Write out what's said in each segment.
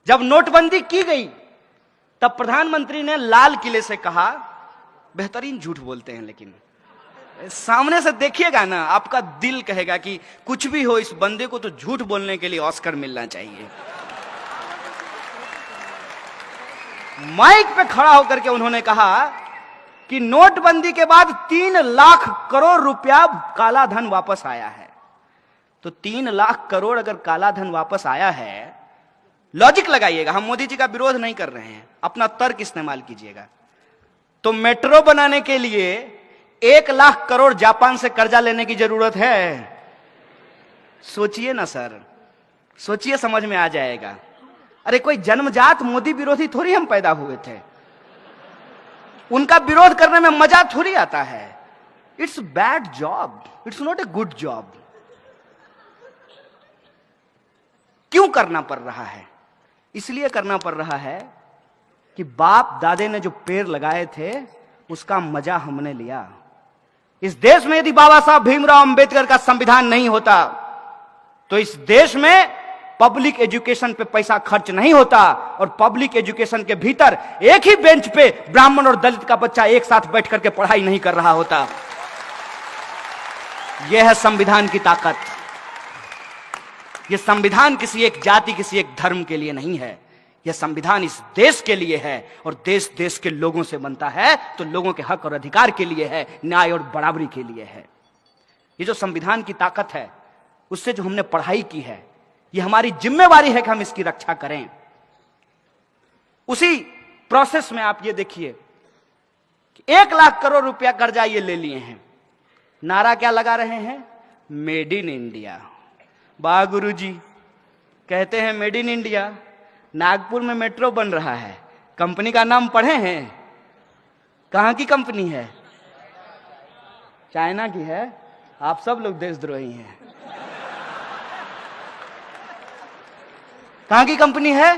जब नोटबंदी की गई तब प्रधानमंत्री ने लाल किले से कहा, बेहतरीन झूठ बोलते हैं लेकिन सामने से देखिएगा ना, आपका दिल कहेगा कि कुछ भी हो, इस बंदे को तो झूठ बोलने के लिए ऑस्कर मिलना चाहिए। माइक पे खड़ा होकर के उन्होंने कहा कि नोटबंदी के बाद 3 लाख करोड़ रुपया काला धन वापस आया है। तो 3 लाख करोड़ अगर काला धन वापस आया है, लॉजिक लगाइएगा, हम मोदी जी का विरोध नहीं कर रहे हैं, अपना तर्क इस्तेमाल कीजिएगा। तो मेट्रो बनाने के लिए 1 लाख करोड़ जापान से कर्जा लेने की जरूरत है? सोचिए ना सर, सोचिए, समझ में आ जाएगा। अरे कोई जन्मजात मोदी विरोधी थोड़ी हम पैदा हुए थे, उनका विरोध करने में मजा थोड़ी आता है। It's bad job, it's not a good job. क्यों करना पड़ रहा है? इसलिए करना पड़ रहा है कि बाप दादे ने जो पेड़ लगाए थे उसका मजा हमने लिया। इस देश में यदि बाबा साहब भीमराव अंबेडकर का संविधान नहीं होता तो इस देश में पब्लिक एजुकेशन पे पैसा खर्च नहीं होता, और पब्लिक एजुकेशन के भीतर एक ही बेंच पे ब्राह्मण और दलित का बच्चा एक साथ बैठ करके पढ़ाई नहीं कर रहा होता। यह है संविधान की ताकत। यह संविधान किसी एक जाति, किसी एक धर्म के लिए नहीं है, यह संविधान इस देश के लिए है, और देश देश के लोगों से बनता है तो लोगों के हक और अधिकार के लिए है, न्याय और बराबरी के लिए है। ये जो संविधान की ताकत है, उससे जो हमने पढ़ाई की है, ये हमारी जिम्मेवारी है कि हम इसकी रक्षा करें। उसी प्रोसेस में आप ये देखिए कि 1 लाख करोड़ रुपया कर्जा ये ले लिए हैं। नारा क्या लगा रहे हैं? Made in India. वाह गुरुजी, कहते हैं मेड इन इंडिया। नागपुर में मेट्रो बन रहा है, कंपनी का नाम पढ़े हैं? कहां की कंपनी है? चाइना की है। आप सब लोग देशद्रोही हैं। कहां की कंपनी है?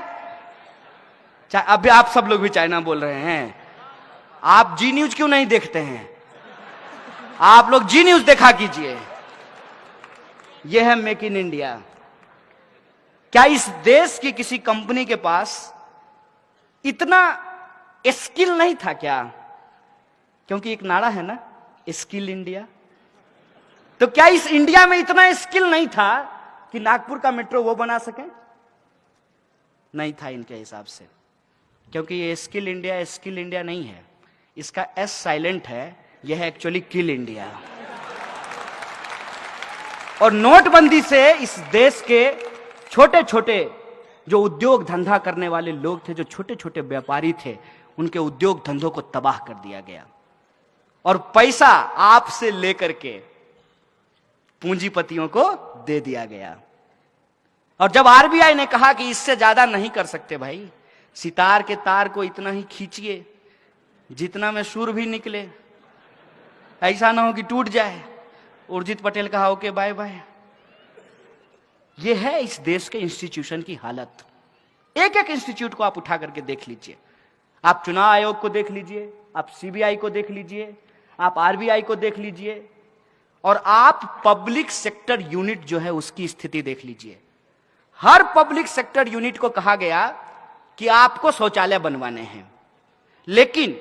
अभी आप सब लोग भी चाइना बोल रहे हैं। आप जी न्यूज क्यों नहीं देखते हैं? आप लोग जी न्यूज देखा कीजिए। यह है मेक इन इंडिया। क्या इस देश की किसी कंपनी के पास इतना स्किल नहीं था क्या? क्योंकि एक नारा है ना, स्किल इंडिया। तो क्या इस इंडिया में इतना स्किल नहीं था कि नागपुर का मेट्रो वो बना सके? नहीं था इनके हिसाब से, क्योंकि ये स्किल इंडिया नहीं है, इसका एस साइलेंट है, यह है एक्चुअली किल इंडिया। और नोटबंदी से इस देश के छोटे छोटे जो उद्योग धंधा करने वाले लोग थे, जो छोटे छोटे व्यापारी थे, उनके उद्योग धंधों को तबाह कर दिया गया, और पैसा आपसे लेकर के पूंजीपतियों को दे दिया गया। और जब आरबीआई ने कहा कि इससे ज्यादा नहीं कर सकते भाई, सितार के तार को इतना ही खींचिए जितना में सुर भी निकले, ऐसा ना हो कि टूट जाए। उर्जित पटेल कहा ओके बाय बाय। यह है इस देश के इंस्टीट्यूशन की हालत। एक एक इंस्टीट्यूट को आप उठा करके देख लीजिए। आप चुनाव आयोग को देख लीजिए, आप सीबीआई को देख लीजिए, आप आरबीआई को देख लीजिए, और आप पब्लिक सेक्टर यूनिट जो है उसकी स्थिति देख लीजिए। हर पब्लिक सेक्टर यूनिट को कहा गया कि आपको शौचालय बनवाने हैं, लेकिन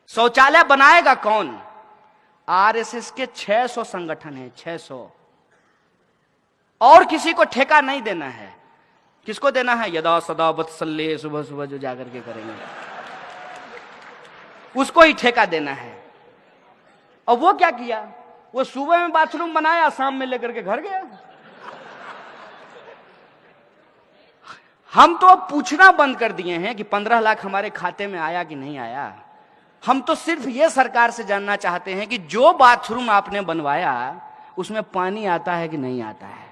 शौचालय बनाएगा कौन? आरएसएस के 600 संगठन हैं, 600, और किसी को ठेका नहीं देना है। किसको देना है? यदा सदा वत्सल्य, सुबह सुबह जो जाकर के करेंगे उसको ही ठेका देना है। और वो क्या किया? वो सुबह में बाथरूम बनाया, शाम में लेकर के घर गया। हम तो अब पूछना बंद कर दिए हैं कि 15 लाख हमारे खाते में आया कि नहीं आया। हम तो सिर्फ ये सरकार से जानना चाहते हैं कि जो बाथरूम आपने बनवाया उसमें पानी आता है कि नहीं आता है।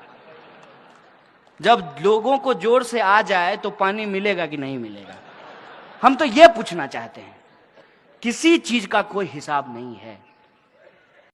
जब लोगों को जोर से आ जाए तो पानी मिलेगा कि नहीं मिलेगा, हम तो ये पूछना चाहते हैं। किसी चीज का कोई हिसाब नहीं है।